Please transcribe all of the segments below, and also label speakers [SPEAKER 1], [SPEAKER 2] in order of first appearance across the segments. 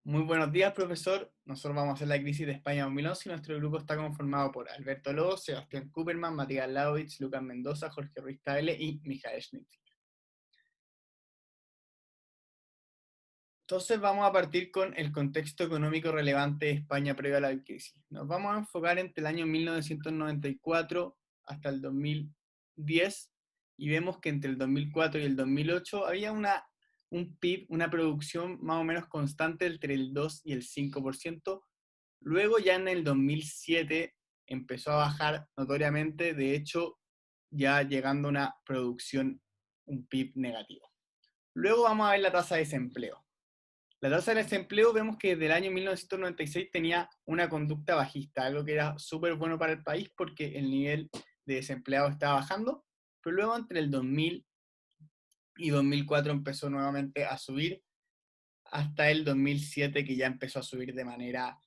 [SPEAKER 1] Muy buenos días, profesor. Nosotros vamos a hacer la crisis de España 2011 y nuestro grupo está conformado por Alberto Lobo, Sebastián Cooperman, Matías Laovich, Lucas Mendoza, Jorge Ruiz Tagle y Mijael Schnitt. Entonces vamos a partir con el contexto económico relevante de España previo a la crisis. Nos vamos a enfocar entre el año 1994 hasta el 2010 y vemos que entre el 2004 y el 2008 había un PIB, una producción más o menos constante entre el 2 y el 5%. Luego ya en el 2007 empezó a bajar notoriamente, de hecho ya llegando a una producción, un PIB negativo. Luego vamos a ver la tasa de desempleo. La tasa de desempleo vemos que desde el año 1996 tenía una conducta bajista, algo que era súper bueno para el país porque el nivel de desempleados estaba bajando, pero luego entre el 2000 y 2004 empezó nuevamente a subir hasta el 2007 que ya empezó a subir de manera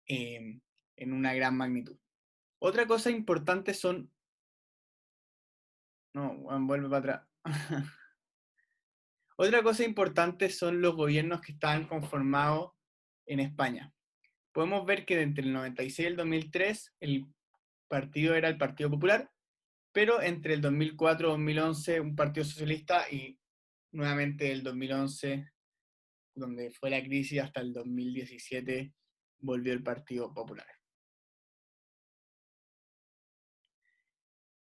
[SPEAKER 1] en una gran magnitud. Otra cosa importante son... No, vuelve para atrás. Otra cosa importante son los gobiernos que estaban conformados en España. Podemos ver que entre el 96 y el 2003 el partido era el Partido Popular, pero entre el 2004 y 2011 un partido socialista y nuevamente el 2011, donde fue la crisis, hasta el 2017 volvió el Partido Popular.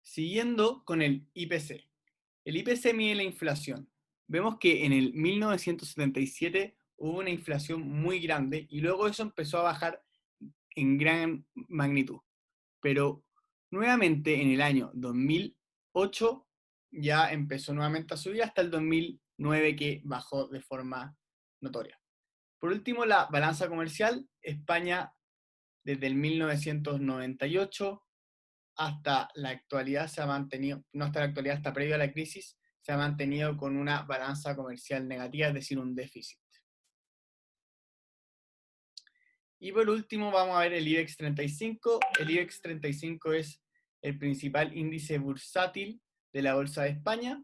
[SPEAKER 1] Siguiendo con el IPC. El IPC mide la inflación. Vemos que en el 1977 hubo una inflación muy grande y luego eso empezó a bajar en gran magnitud. Pero nuevamente en el año 2008 ya empezó nuevamente a subir hasta el 2009 que bajó de forma notoria. Por último, la balanza comercial. España desde el 1998 hasta la actualidad se ha mantenido, no hasta la actualidad, hasta previo a la crisis, se ha mantenido con una balanza comercial negativa, es decir, un déficit. Y por último vamos a ver el IBEX 35. El IBEX 35 es el principal índice bursátil de la Bolsa de España,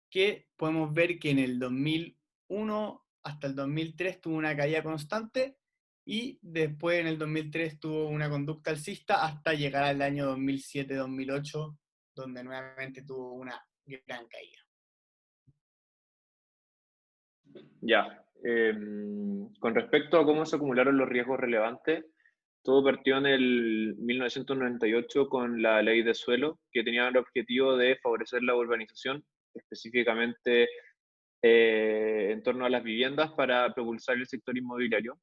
[SPEAKER 1] que podemos ver que en el 2001 hasta el 2003 tuvo una caída constante y después en el 2003 tuvo una conducta alcista hasta llegar al año 2007-2008, donde nuevamente tuvo una gran caída.
[SPEAKER 2] Ya. Con respecto a cómo se acumularon los riesgos relevantes, todo partió en el 1998 con la ley de suelo, que tenía el objetivo de favorecer la urbanización, específicamente en torno a las viviendas para propulsar el sector inmobiliario.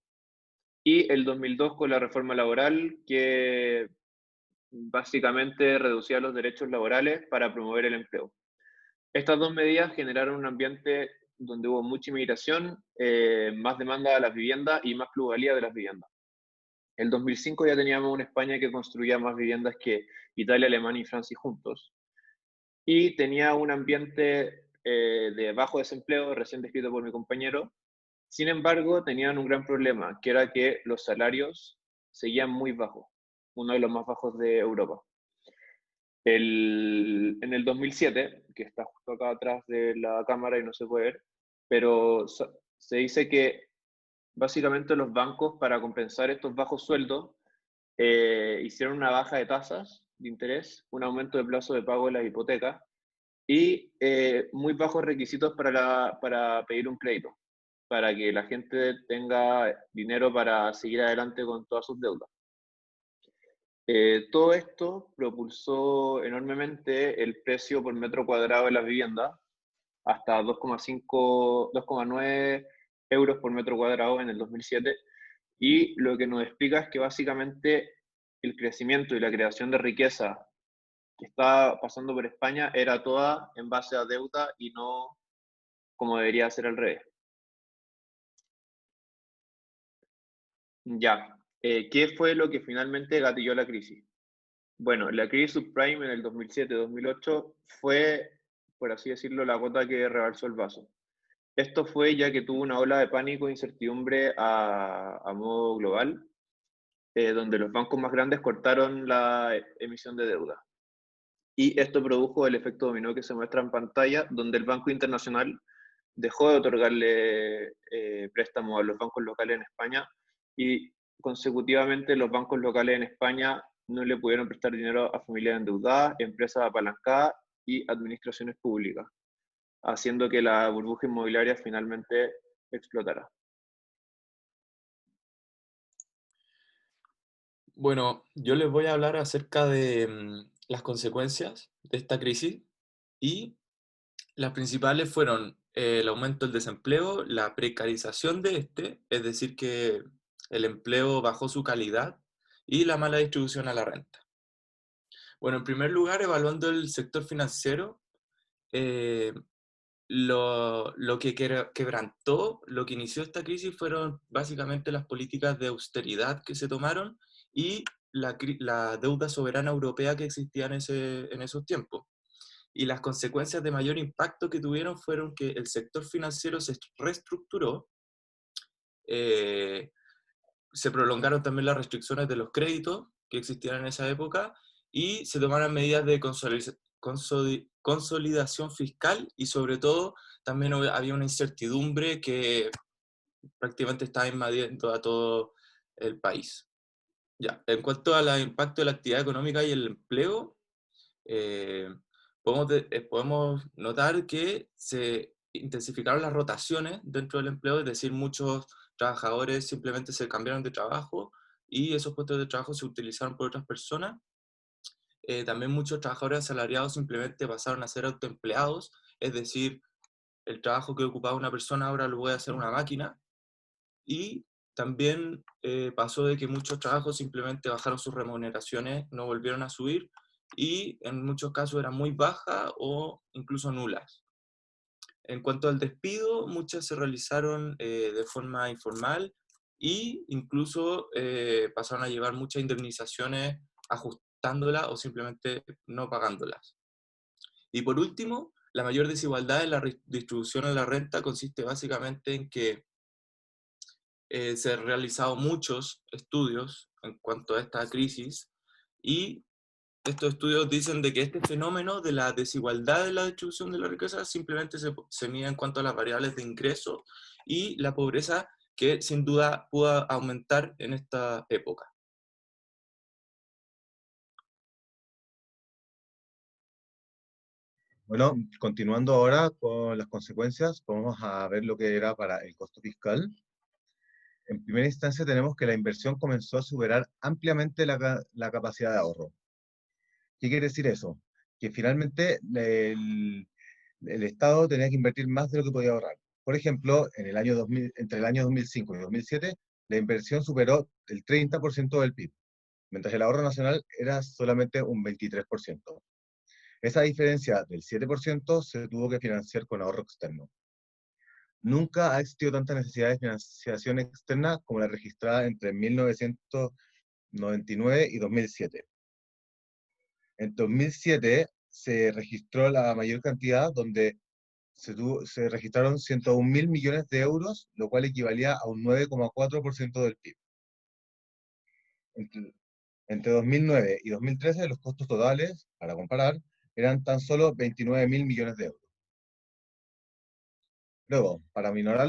[SPEAKER 2] Y el 2002 con la reforma laboral, que básicamente reducía los derechos laborales para promover el empleo. Estas dos medidas generaron un ambiente donde hubo mucha inmigración, más demanda de las viviendas y más plusvalía de las viviendas. El 2005 ya teníamos una España que construía más viviendas que Italia, Alemania y Francia juntos. Y tenía un ambiente de bajo desempleo, recién descrito por mi compañero. Sin embargo, tenían un gran problema, que era que los salarios seguían muy bajos, uno de los más bajos de Europa. En el 2007, que está justo acá atrás de la cámara y no se puede ver, pero se dice que básicamente los bancos, para compensar estos bajos sueldos, hicieron una baja de tasas de interés, un aumento de plazo de pago de las hipotecas y muy bajos requisitos para pedir un crédito, para que la gente tenga dinero para seguir adelante con todas sus deudas. Todo esto propulsó enormemente el precio por metro cuadrado de las viviendas hasta 2,9 euros por metro cuadrado en el 2007. Y lo que nos explica es que básicamente el crecimiento y la creación de riqueza que está pasando por España era toda en base a deuda y no como debería ser al revés. Ya, ¿qué fue lo que finalmente gatilló la crisis? Bueno, la crisis subprime en el 2007-2008 fue, por así decirlo, la gota que rebalsó el vaso. Esto fue ya que tuvo una ola de pánico e incertidumbre a modo global, donde los bancos más grandes cortaron la emisión de deuda. Y esto produjo el efecto dominó que se muestra en pantalla, donde el Banco Internacional dejó de otorgarle préstamos a los bancos locales en España y consecutivamente los bancos locales en España no le pudieron prestar dinero a familias endeudadas, empresas apalancadas y administraciones públicas, haciendo que la burbuja inmobiliaria finalmente explotara.
[SPEAKER 3] Bueno, yo les voy a hablar acerca de las consecuencias de esta crisis y las principales fueron el aumento del desempleo, la precarización de este, es decir, que el empleo bajó su calidad y la mala distribución a la renta. Bueno, en primer lugar, evaluando el sector financiero, eh, lo que quebrantó, lo que inició esta crisis fueron básicamente las políticas de austeridad que se tomaron y la deuda soberana europea que existía en esos tiempos. Y las consecuencias de mayor impacto que tuvieron fueron que el sector financiero se reestructuró, eh, se prolongaron también las restricciones de los créditos que existían en esa época y se tomaron medidas de consolidación fiscal y sobre todo también había una incertidumbre que prácticamente estaba invadiendo a todo el país. Ya, en cuanto al impacto de la actividad económica y el empleo, eh, podemos notar que se intensificaron las rotaciones dentro del empleo, es decir, muchos trabajadores simplemente se cambiaron de trabajo y esos puestos de trabajo se utilizaron por otras personas. También muchos trabajadores asalariados simplemente pasaron a ser autoempleados, es decir, el trabajo que ocupaba una persona ahora lo puede hacer una máquina. Y también pasó de que muchos trabajos simplemente bajaron sus remuneraciones, no volvieron a subir y en muchos casos eran muy bajas o incluso nulas. En cuanto al despido, muchas se realizaron de forma informal e incluso pasaron a llevar muchas indemnizaciones ajustándolas o simplemente no pagándolas. Y por último, la mayor desigualdad en la distribución de la renta consiste básicamente en que se han realizado muchos estudios en cuanto a esta crisis y estos estudios dicen de que este fenómeno de la desigualdad en la distribución de la riqueza simplemente se mide en cuanto a las variables de ingreso y la pobreza que sin duda pudo aumentar en esta época.
[SPEAKER 4] Bueno, continuando ahora con las consecuencias, vamos a ver lo que era para el costo fiscal. En primera instancia tenemos que la inversión comenzó a superar ampliamente la capacidad de ahorro. ¿Qué quiere decir eso? Que finalmente el Estado tenía que invertir más de lo que podía ahorrar. Por ejemplo, en el año 2000, entre el año 2005 y 2007, la inversión superó el 30% del PIB, mientras el ahorro nacional era solamente un 23%. Esa diferencia del 7% se tuvo que financiar con ahorro externo. Nunca ha existido tanta necesidad de financiación externa como la registrada entre 1999 y 2007. En 2007 se registró la mayor cantidad, donde se registraron 101.000 millones de euros, lo cual equivalía a un 9,4% del PIB. Entre 2009 y 2013 los costos totales, para comparar, eran tan solo 29.000 millones de euros. Luego, para minorar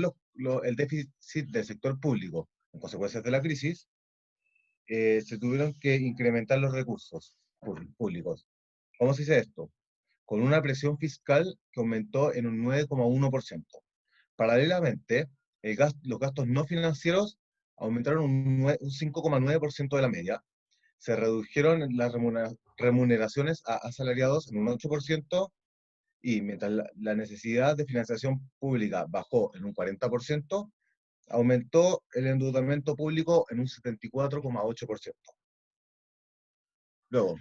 [SPEAKER 4] el déficit del sector público en consecuencias de la crisis, se tuvieron que incrementar los recursos públicos. ¿Cómo se dice esto? Con una presión fiscal que aumentó en un 9,1%. Paralelamente, los gastos no financieros aumentaron un 5,9% de la media. Se redujeron las remuneraciones a asalariados en un 8%, y mientras la necesidad de financiación pública bajó en un 40%, aumentó el endeudamiento público en un 74,8%. Luego,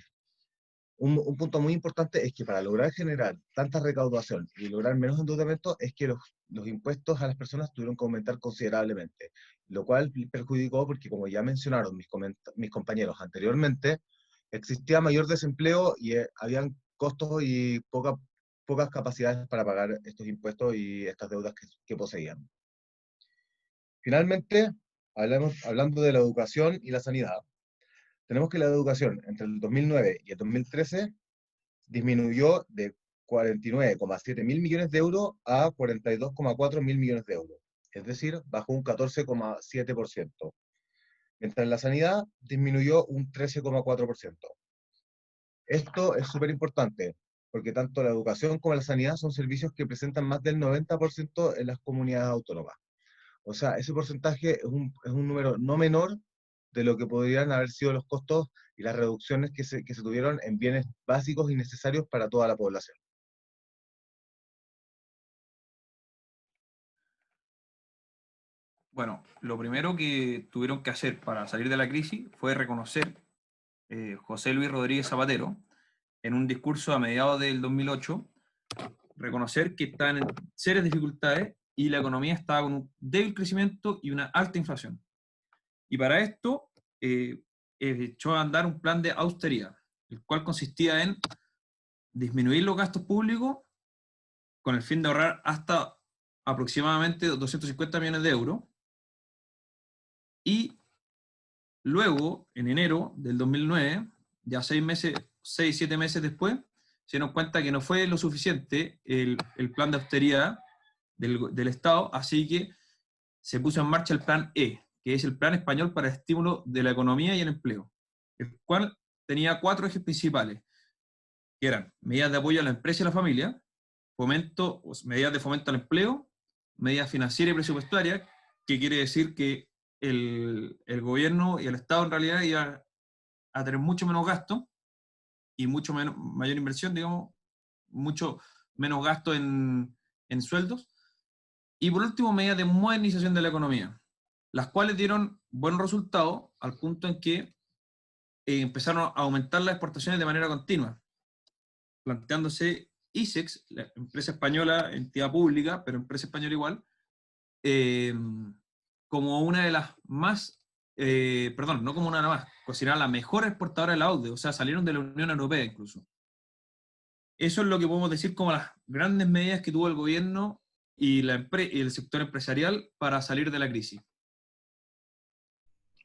[SPEAKER 4] un punto muy importante es que para lograr generar tanta recaudación y lograr menos endeudamiento es que los impuestos a las personas tuvieron que aumentar considerablemente, lo cual perjudicó porque, como ya mencionaron mis compañeros anteriormente, existía mayor desempleo y habían costos y pocas capacidades para pagar estos impuestos y estas deudas que poseían. Finalmente, hablando de la educación y la sanidad, tenemos que la educación entre el 2009 y el 2013 disminuyó de 49,7 mil millones de euros a 42,4 mil millones de euros, es decir, bajó un 14,7%, mientras la sanidad disminuyó un 13,4%. Esto es súper importante, porque tanto la educación como la sanidad son servicios que presentan más del 90% en las comunidades autónomas. O sea, ese porcentaje es un número no menor de lo que podrían haber sido los costos y las reducciones que se tuvieron en bienes básicos y necesarios para toda la población.
[SPEAKER 5] Bueno, lo primero que tuvieron que hacer para salir de la crisis fue reconocer José Luis Rodríguez Zapatero en un discurso a mediados del 2008, reconocer que estaban en serias dificultades y la economía estaba con un débil crecimiento y una alta inflación. Y para esto echó a andar un plan de austeridad, el cual consistía en disminuir los gastos públicos con el fin de ahorrar hasta aproximadamente 250 millones de euros. Y luego, en enero del 2009, ya 7 meses después, se nos cuenta que no fue lo suficiente el plan de austeridad del Estado, así que se puso en marcha el plan E, que es el Plan Español para el Estímulo de la Economía y el Empleo, el cual tenía 4 ejes principales, que eran medidas de apoyo a la empresa y la familia, medidas de fomento al empleo, medidas financieras y presupuestarias, que quiere decir que el gobierno y el Estado en realidad iban a tener mucho menos gasto y mayor inversión, digamos, mucho menos gasto en sueldos. Y por último, medidas de modernización de la economía, las cuales dieron buenos resultados al punto en que empezaron a aumentar las exportaciones de manera continua, planteándose ICEX, la empresa española, entidad pública, pero empresa española igual, eh, como una de las más, perdón, no como una de las más, considerada la mejor exportadora de la OCDE, o sea, salieron de la Unión Europea incluso. Eso es lo que podemos decir como las grandes medidas que tuvo el gobierno y el sector empresarial para salir de la crisis.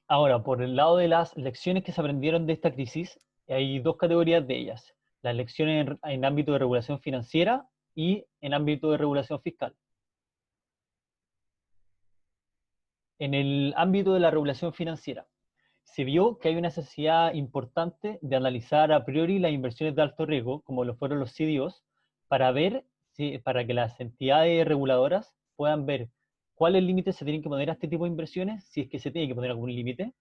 [SPEAKER 6] Ahora, por el lado de las lecciones que se aprendieron de esta crisis, hay dos categorías de ellas. Las lecciones en ámbito de regulación financiera y en ámbito de regulación fiscal. En el ámbito de la regulación financiera, se vio que hay una necesidad importante de analizar a priori las inversiones de alto riesgo, como lo fueron los CDOs, para para que las entidades reguladoras puedan ver cuáles límites se tienen que poner a este tipo de inversiones, si es que se tiene que poner algún límite.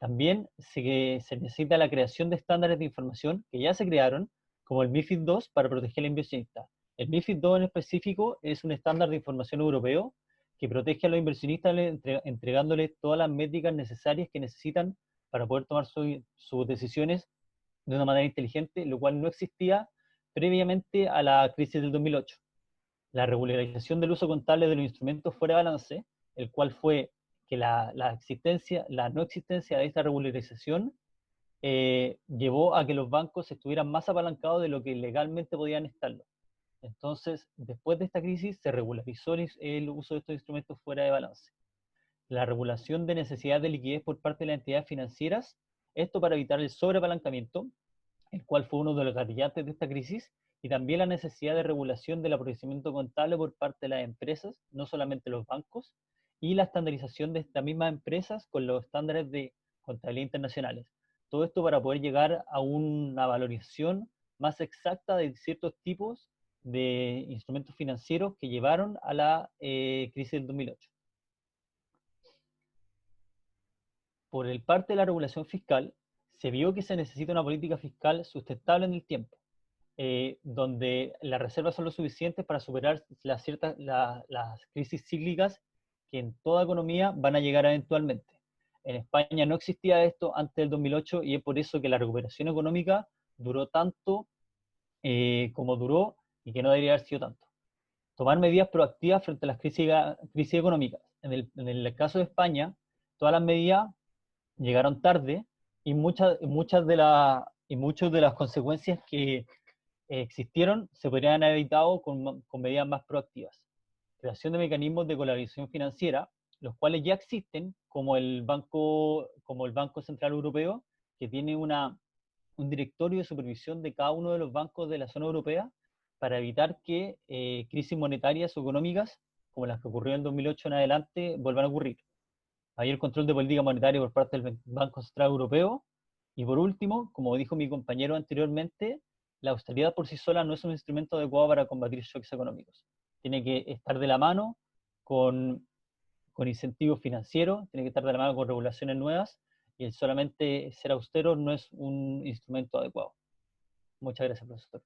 [SPEAKER 6] También se necesita la creación de estándares de información que ya se crearon, como el MiFID II, para proteger al inversionista. El MiFID II en específico es un estándar de información europeo que protege a los inversionistas entregándoles todas las métricas necesarias que necesitan para poder tomar sus decisiones de una manera inteligente, lo cual no existía previamente a la crisis del 2008. La regularización del uso contable de los instrumentos fuera de balance, el cual fue que la no existencia de esta regularización llevó a que los bancos estuvieran más apalancados de lo que legalmente podían estarlo. Entonces, después de esta crisis, se regularizó el uso de estos instrumentos fuera de balance. La regulación de necesidad de liquidez por parte de las entidades financieras, esto para evitar el sobreapalancamiento, el cual fue uno de los gatillantes de esta crisis, y también la necesidad de regulación del aprovechamiento contable por parte de las empresas, no solamente los bancos, y la estandarización de estas mismas empresas con los estándares de contabilidad internacionales. Todo esto para poder llegar a una valorización más exacta de ciertos tipos de instrumentos financieros que llevaron a la crisis del 2008. Por el parte de la regulación fiscal, se vio que se necesita una política fiscal sustentable en el tiempo, donde las reservas son lo suficientes para superar las crisis cíclicas que en toda economía van a llegar eventualmente. En España no existía esto antes del 2008 y es por eso que la recuperación económica duró tanto como duró y que no debería haber sido tanto. Tomar medidas proactivas frente a las crisis económicas. En el caso de España, todas las medidas llegaron tarde y muchas de las consecuencias que existieron se podrían haber evitado con medidas más proactivas. Creación de mecanismos de colaboración financiera, los cuales ya existen, como el Banco Central Europeo, que tiene un directorio de supervisión de cada uno de los bancos de la zona europea, para evitar que crisis monetarias o económicas, como las que ocurrió en 2008 en adelante, vuelvan a ocurrir. Mayor control de política monetaria por parte del Banco Central Europeo. Y por último, como dijo mi compañero anteriormente, la austeridad por sí sola no es un instrumento adecuado para combatir shocks económicos. Tiene que estar de la mano con incentivos financieros, tiene que estar de la mano con regulaciones nuevas, y el solamente ser austero no es un instrumento adecuado. Muchas gracias, profesor.